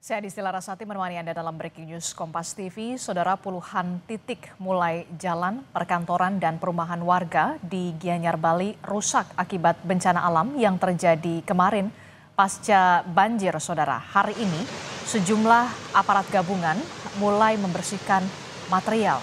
Saya Adistila Rasati menemani Anda dalam Breaking News Kompas TV. Saudara, puluhan titik mulai jalan, perkantoran dan perumahan warga di Gianyar, Bali rusak akibat bencana alam yang terjadi kemarin pasca banjir, saudara. Hari ini sejumlah aparat gabungan mulai membersihkan material.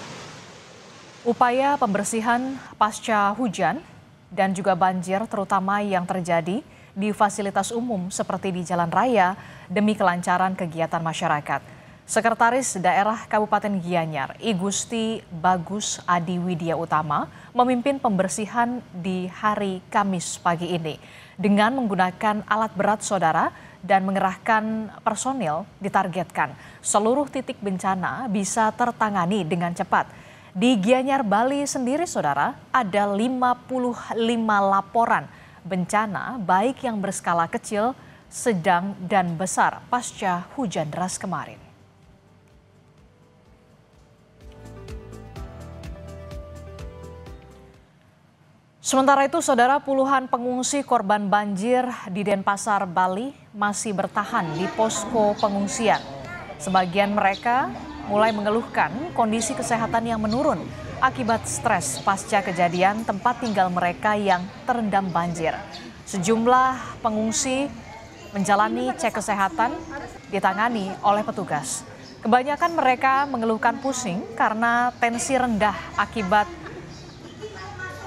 Upaya pembersihan pasca hujan dan juga banjir terutama yang terjadi di fasilitas umum seperti di jalan raya demi kelancaran kegiatan masyarakat. Sekretaris Daerah Kabupaten Gianyar, I Gusti Bagus Adi Widya Utama, memimpin pembersihan di hari Kamis pagi ini dengan menggunakan alat berat, saudara, dan mengerahkan personil. Ditargetkan seluruh titik bencana bisa tertangani dengan cepat. Di Gianyar, Bali sendiri, saudara, ada 55 laporan bencana baik yang berskala kecil, sedang, dan besar pasca hujan deras kemarin. Sementara itu, saudara, puluhan pengungsi korban banjir di Denpasar, Bali masih bertahan di posko pengungsian. Sebagian mereka mulai mengeluhkan kondisi kesehatan yang menurun akibat stres pasca kejadian tempat tinggal mereka yang terendam banjir. Sejumlah pengungsi menjalani cek kesehatan ditangani oleh petugas. Kebanyakan mereka mengeluhkan pusing karena tensi rendah akibat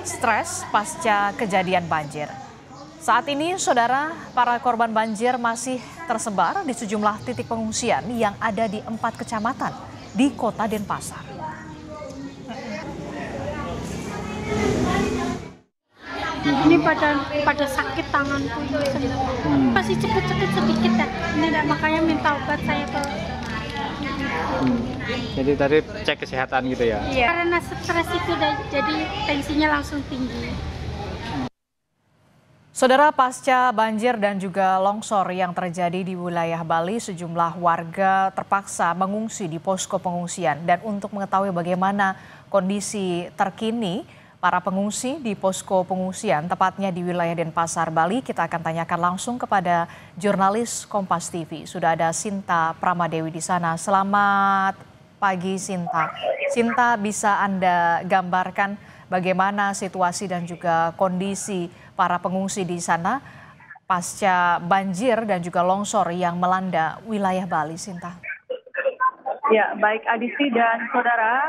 stres pasca kejadian banjir. Saat ini, saudara, para korban banjir masih tersebar di sejumlah titik pengungsian yang ada di 4 kecamatan di kota Denpasar. Ini pada sakit tanganku ini pasti cepet-cepet sedikit ya. Ini makanya minta obat saya ke. Jadi tadi cek kesehatan gitu ya? Iya. Karena stres itu jadi tensinya langsung tinggi. Saudara, pasca banjir dan juga longsor yang terjadi di wilayah Bali, sejumlah warga terpaksa mengungsi di posko pengungsian. Dan untuk mengetahui bagaimana kondisi terkini para pengungsi di posko pengungsian, tepatnya di wilayah Denpasar, Bali, kita akan tanyakan langsung kepada jurnalis Kompas TV. Sudah ada Sinta Pramadewi di sana. Selamat pagi, Sinta. Sinta, bisa Anda gambarkan bagaimana situasi dan juga kondisi para pengungsi di sana pasca banjir dan juga longsor yang melanda wilayah Bali, Sinta? Ya, baik Adisti dan saudara,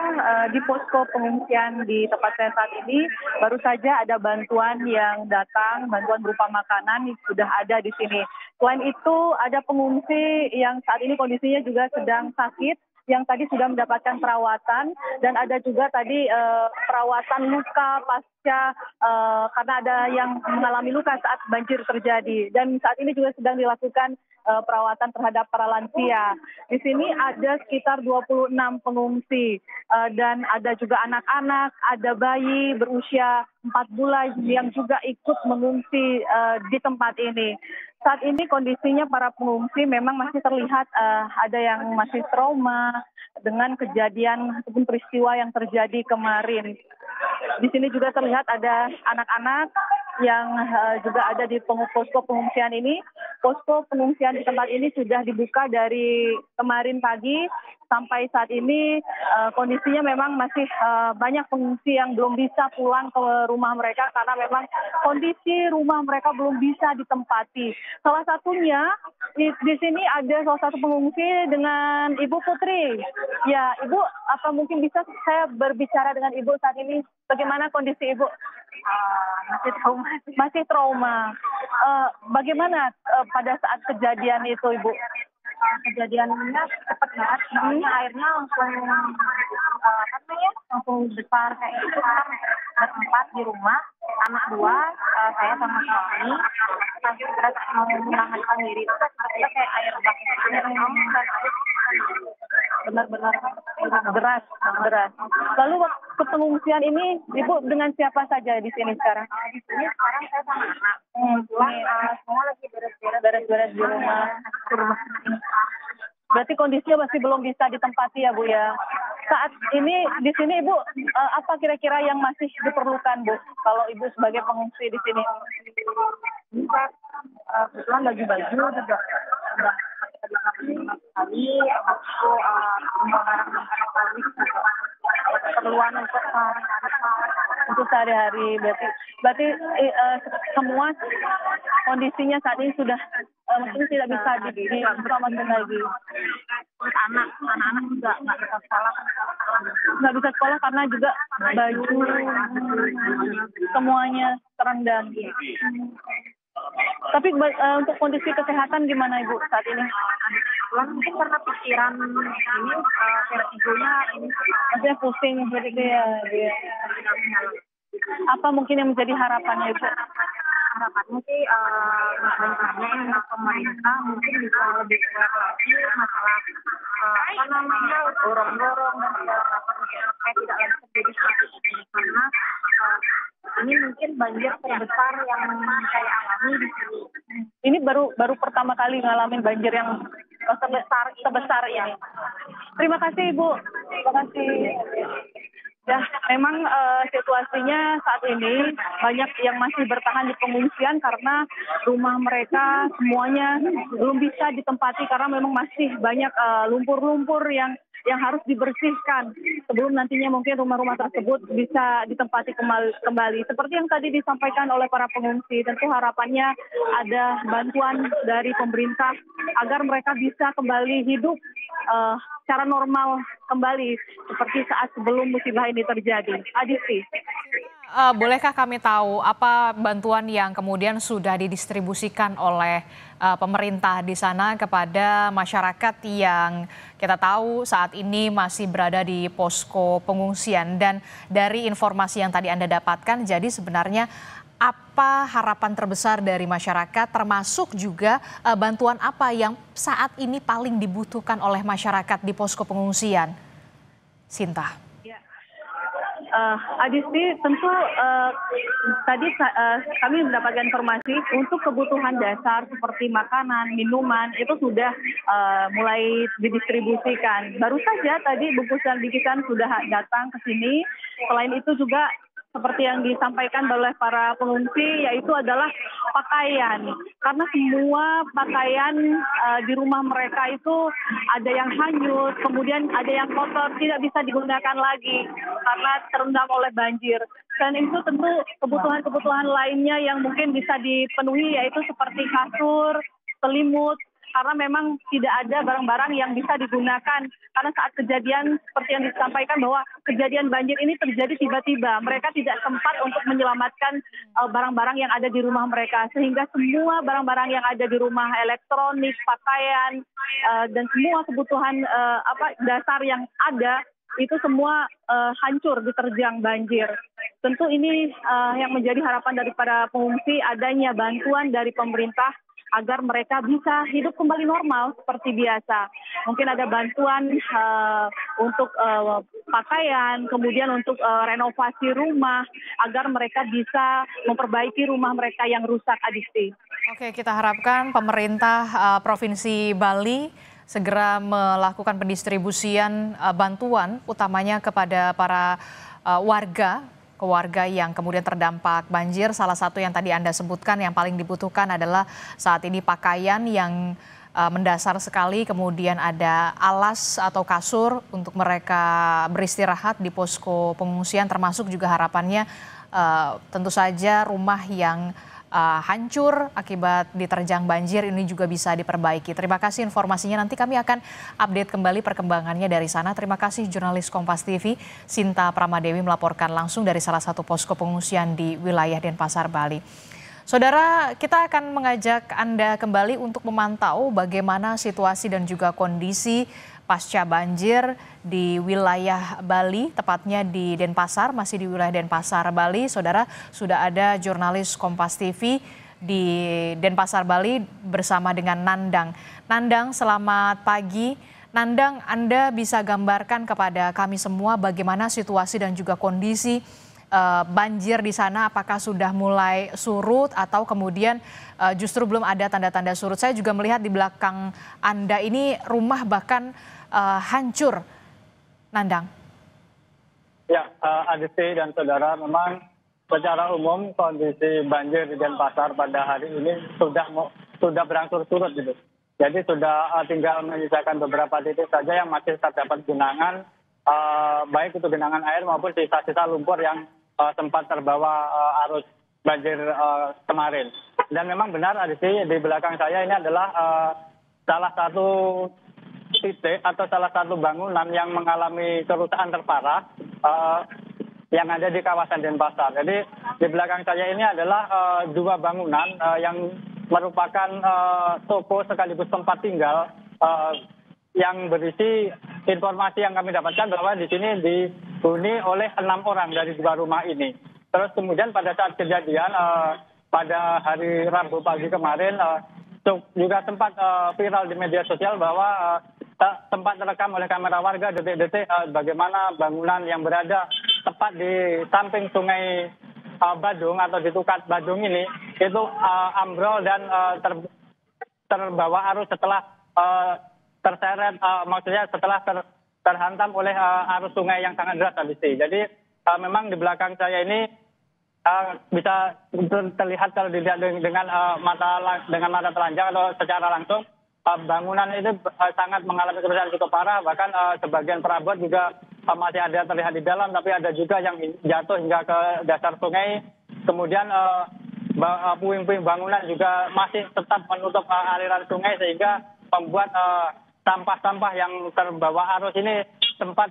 di posko pengungsian di tempat saya saat ini baru saja ada bantuan yang datang, bantuan berupa makanan sudah ada di sini. Selain itu ada pengungsi yang saat ini kondisinya juga sedang sakit, yang tadi sudah mendapatkan perawatan, dan ada juga tadi perawatan luka pasca karena ada yang mengalami luka saat banjir terjadi, dan saat ini juga sedang dilakukan perawatan terhadap para lansia. Di sini ada sekitar 26 pengungsi dan ada juga anak-anak, ada bayi berusia 4 bulan yang juga ikut mengungsi di tempat ini. Saat ini kondisinya para pengungsi memang masih terlihat ada yang masih trauma dengan kejadian ataupun peristiwa yang terjadi kemarin. Di sini juga terlihat ada anak-anak yang juga ada di posko pengungsian ini. Posko pengungsian di tempat ini sudah dibuka dari kemarin pagi sampai saat ini. Kondisinya memang masih banyak pengungsi yang belum bisa pulang ke rumah mereka karena memang kondisi rumah mereka belum bisa ditempati. Salah satunya di sini ada salah satu pengungsi dengan Ibu Putri. Ya, Ibu, apa mungkin bisa saya berbicara dengan Ibu saat ini? Bagaimana kondisi Ibu? Masih trauma. Bagaimana pada saat kejadian itu, Ibu? Kejadiannya cepat banget, soalnya airnya langsung besar kayak itu. Berempat di rumah, anak 2, saya sama suami, sampai berat mau menghangatkan diri itu kayak air bak. Benar-benar deras. Lalu waktu pengungsian ini, Ibu dengan siapa saja di sini sekarang? Di sini sekarang saya sama anak. Semua lagi Beres-beres di rumah. Berarti kondisinya masih belum bisa ditempati ya, Bu, ya. Saat ini di sini, Ibu, apa kira-kira yang masih diperlukan, Bu, kalau Ibu sebagai pengungsi di sini? kebetulan baju-baju juga udah semua barang elektronik keperluan untuk sehari-hari. Berarti semua kondisinya saat ini sudah maksudnya tidak bisa diselamatkan lagi. Anak-anak juga nggak bisa sekolah. Nggak bisa sekolah karena juga baju semuanya terendam. Tapi untuk kondisi kesehatan gimana Ibu saat ini? Mungkin karena pikiran ini vertigonya ini Maksudnya pusing seperti itu ya. Apa mungkin yang menjadi harapannya Ibu? harapannya sih yang pemerintah mungkin bisa lebih aware lagi masalah dorong-dorong dan segala macam supaya tidak lagi terjadi seperti ini karena ini mungkin banjir terbesar yang saya alami di sini. Ini baru pertama kali ngalamin banjir yang sebesar ini. Terima kasih Ibu. Terima kasih. Ya, memang situasinya saat ini banyak yang masih bertahan di pengungsian karena rumah mereka semuanya belum bisa ditempati karena memang masih banyak lumpur-lumpur yang harus dibersihkan sebelum nantinya mungkin rumah-rumah tersebut bisa ditempati kembali. Seperti yang tadi disampaikan oleh para pengungsi, tentu harapannya ada bantuan dari pemerintah agar mereka bisa kembali hidup secara normal kembali seperti saat sebelum musibah ini terjadi. Adisti. Bolehkah kami tahu apa bantuan yang kemudian sudah didistribusikan oleh pemerintah di sana kepada masyarakat yang kita tahu saat ini masih berada di posko pengungsian, dan dari informasi yang tadi Anda dapatkan, jadi sebenarnya apa harapan terbesar dari masyarakat, termasuk juga bantuan apa yang saat ini paling dibutuhkan oleh masyarakat di posko pengungsian? Sinta. Adisti, tentu tadi kami mendapatkan informasi untuk kebutuhan dasar seperti makanan, minuman itu sudah mulai didistribusikan. Baru saja tadi bungkusan-bungkusan sudah datang ke sini. Selain itu juga seperti yang disampaikan oleh para pengungsi, yaitu adalah pakaian. Karena semua pakaian di rumah mereka itu ada yang hanyut, kemudian ada yang kotor, tidak bisa digunakan lagi karena terendam oleh banjir. Dan itu tentu kebutuhan-kebutuhan lainnya yang mungkin bisa dipenuhi, yaitu seperti kasur, selimut, karena memang tidak ada barang-barang yang bisa digunakan. Karena saat kejadian seperti yang disampaikan bahwa kejadian banjir ini terjadi tiba-tiba. Mereka tidak sempat untuk menyelamatkan barang-barang yang ada di rumah mereka. Sehingga semua barang-barang yang ada di rumah, elektronik, pakaian, dan semua kebutuhan dasar yang ada, itu semua hancur diterjang banjir. Tentu ini yang menjadi harapan daripada pengungsi, adanya bantuan dari pemerintah agar mereka bisa hidup kembali normal seperti biasa. Mungkin ada bantuan untuk pakaian, kemudian untuk renovasi rumah, agar mereka bisa memperbaiki rumah mereka yang rusak, Adisti. Oke, kita harapkan pemerintah Provinsi Bali segera melakukan pendistribusian bantuan, utamanya kepada para warga yang kemudian terdampak banjir. Salah satu yang tadi Anda sebutkan yang paling dibutuhkan adalah saat ini pakaian yang mendasar sekali, kemudian ada alas atau kasur untuk mereka beristirahat di posko pengungsian, termasuk juga harapannya tentu saja rumah yang hancur akibat diterjang banjir ini juga bisa diperbaiki. Terima kasih informasinya, nanti kami akan update kembali perkembangannya dari sana. Terima kasih jurnalis Kompas TV Sinta Pramadewi melaporkan langsung dari salah satu posko pengungsian di wilayah Denpasar, Bali. Saudara, kita akan mengajak Anda kembali untuk memantau bagaimana situasi dan juga kondisi pasca banjir di wilayah Bali, tepatnya di Denpasar, masih di wilayah Denpasar, Bali. Saudara, sudah ada jurnalis Kompas TV di Denpasar, Bali bersama dengan Nandang. Nandang, selamat pagi. Nandang, Anda bisa gambarkan kepada kami semua bagaimana situasi dan juga kondisi banjir di sana, apakah sudah mulai surut atau kemudian justru belum ada tanda-tanda surut? Saya juga melihat di belakang Anda ini rumah bahkan hancur, Nandang. Ya, Adisti dan saudara, memang secara umum kondisi banjir di Denpasar pada hari ini sudah berangsur surut gitu. Jadi sudah tinggal menyisakan beberapa titik saja yang masih terdapat genangan, baik itu genangan air maupun sisa-sisa lumpur yang sempat terbawa arus banjir kemarin. Dan memang benar Adisi, di belakang saya ini adalah salah satu titik atau salah satu bangunan yang mengalami kerusakan terparah yang ada di kawasan Denpasar. Jadi di belakang saya ini adalah dua bangunan yang merupakan toko sekaligus tempat tinggal yang berisi informasi yang kami dapatkan bahwa di sini dihuni oleh 6 orang dari 2 rumah ini. Terus kemudian pada saat kejadian pada hari Rabu pagi kemarin juga sempat viral di media sosial bahwa sempat terekam oleh kamera warga detik-detik bagaimana bangunan yang berada tepat di samping sungai Badung atau di Tukat Badung ini itu ambrol dan terbawa arus setelah terseret, maksudnya setelah terhantam oleh arus sungai yang sangat deras tadi. Jadi memang di belakang saya ini bisa terlihat kalau dilihat dengan mata telanjang atau secara langsung bangunan itu sangat mengalami kerusakan cukup parah, bahkan sebagian perabot juga masih ada terlihat di dalam, tapi ada juga yang jatuh hingga ke dasar sungai. Kemudian puing-puing bangunan juga masih tetap menutup aliran sungai sehingga membuat sampah-sampah yang terbawa arus ini sempat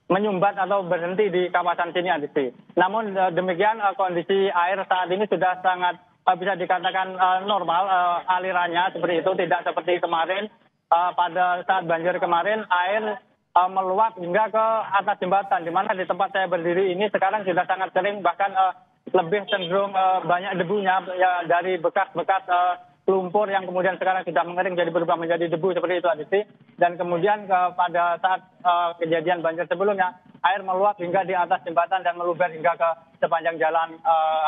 menyumbat atau berhenti di kawasan sini, Aditi. Namun demikian kondisi air saat ini sudah sangat bisa dikatakan normal alirannya seperti itu, tidak seperti kemarin. Pada saat banjir kemarin air meluap hingga ke atas jembatan, di mana di tempat saya berdiri ini sekarang sudah sangat kering, bahkan lebih cenderung banyak debunya ya, dari bekas-bekas lumpur yang kemudian sekarang sudah mengering jadi berubah menjadi debu seperti itu, Aditi. Dan kemudian pada saat kejadian banjir sebelumnya air meluap hingga di atas jembatan dan meluber hingga ke sepanjang jalan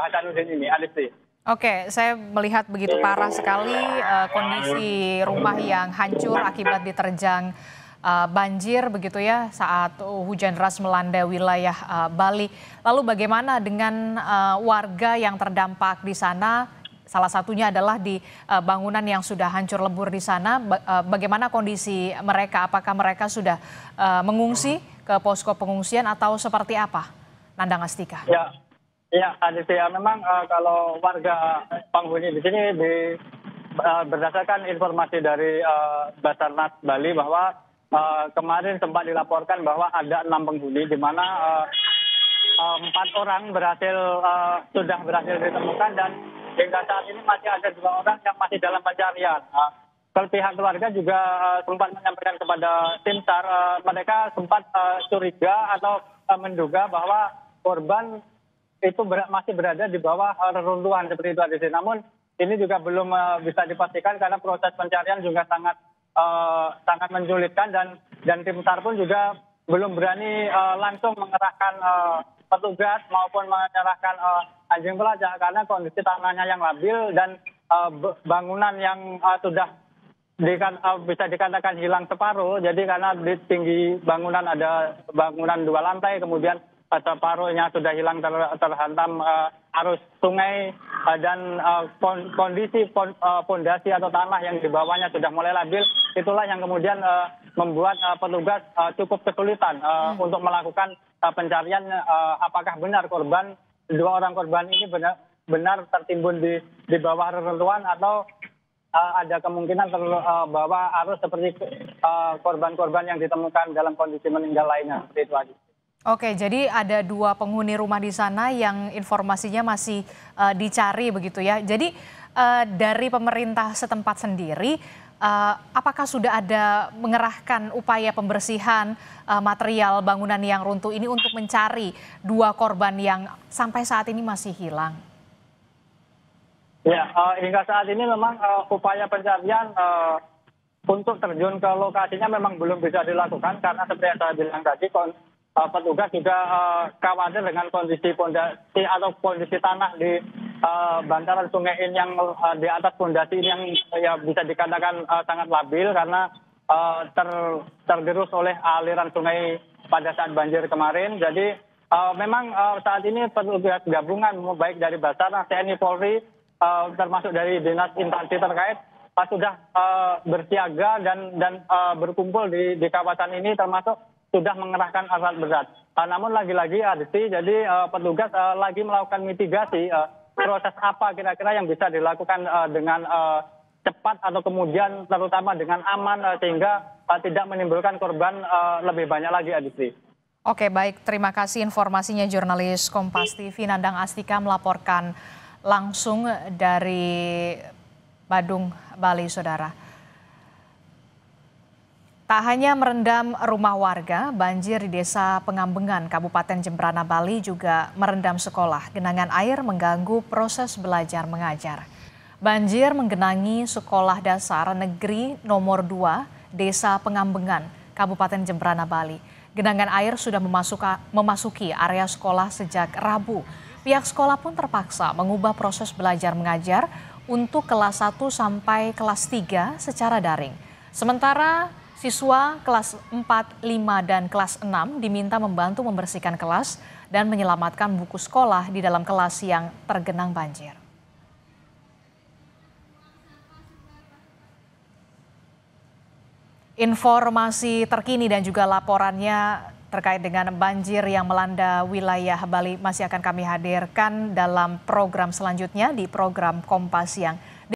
Hasanuddin ini, Aditi. Oke, saya melihat begitu parah sekali kondisi rumah yang hancur akibat diterjang banjir begitu ya saat hujan deras melanda wilayah Bali. Lalu bagaimana dengan warga yang terdampak di sana? Salah satunya adalah di bangunan yang sudah hancur lebur di sana. Bagaimana kondisi mereka? Apakah mereka sudah mengungsi ke posko pengungsian atau seperti apa? Nandang Astika. Ya, Aditi, memang kalau warga penghuni di sini berdasarkan informasi dari Basarnas Bali bahwa kemarin sempat dilaporkan bahwa ada 6 penghuni di mana 4 orang sudah berhasil ditemukan dan hingga saat ini masih ada 2 orang yang masih dalam pencarian. Pihak keluarga juga sempat menyampaikan kepada tim SAR, mereka sempat curiga atau menduga bahwa korban itu masih berada di bawah reruntuhan seperti itu, Adisi. Namun ini juga belum bisa dipastikan karena proses pencarian juga sangat menyulitkan dan tim SAR pun juga belum berani langsung mengerahkan petugas maupun mengerahkan anjing pelacak karena kondisi tanahnya yang labil dan bangunan yang sudah bisa dikatakan hilang separuh. Jadi karena di tinggi bangunan ada bangunan 2 lantai, kemudian separuhnya sudah hilang terhantam arus sungai dan kondisi fondasi atau tanah yang di bawahnya sudah mulai labil. Itulah yang kemudian membuat petugas cukup kesulitan untuk melakukan pencarian apakah benar 2 orang korban ini benar tertimbun di bawah reruntuhan atau ada kemungkinan terbawa arus seperti korban-korban yang ditemukan dalam kondisi meninggal lainnya. Seperti itu aja. Oke, jadi ada 2 penghuni rumah di sana yang informasinya masih dicari begitu ya. Jadi dari pemerintah setempat sendiri, apakah sudah ada mengerahkan upaya pembersihan material bangunan yang runtuh ini untuk mencari 2 korban yang sampai saat ini masih hilang? Ya, hingga saat ini memang upaya pencarian untuk terjun ke lokasinya memang belum bisa dilakukan karena seperti yang saya bilang tadi, petugas juga khawatir dengan kondisi fondasi atau kondisi tanah di bantaran sungai ini yang di atas fondasi ini yang ya bisa dikatakan sangat labil karena tergerus oleh aliran sungai pada saat banjir kemarin. Jadi memang saat ini petugas gabungan baik dari Basarnas, TNI, Polri, termasuk dari dinas instansi terkait sudah bersiaga dan berkumpul di kawasan ini, termasuk sudah mengerahkan alat berat. Namun lagi-lagi Adisti, jadi petugas lagi melakukan mitigasi proses apa kira-kira yang bisa dilakukan dengan cepat atau kemudian terutama dengan aman sehingga tidak menimbulkan korban lebih banyak lagi, Adisti. Oke, baik. Terima kasih informasinya jurnalis Kompas TV Nandang Astika melaporkan langsung dari Badung, Bali, Saudara. Tak hanya merendam rumah warga, banjir di Desa Pengambengan, Kabupaten Jembrana, Bali juga merendam sekolah. Genangan air mengganggu proses belajar mengajar. Banjir menggenangi Sekolah Dasar Negeri Nomor 2, Desa Pengambengan, Kabupaten Jembrana, Bali. Genangan air sudah memasuki area sekolah sejak Rabu. Pihak sekolah pun terpaksa mengubah proses belajar mengajar untuk kelas 1 sampai kelas 3 secara daring. Sementara siswa kelas 4, 5, dan kelas 6 diminta membantu membersihkan kelas dan menyelamatkan buku sekolah di dalam kelas yang tergenang banjir. Informasi terkini dan juga laporannya terkait dengan banjir yang melanda wilayah Bali masih akan kami hadirkan dalam program selanjutnya di program Kompas Siang.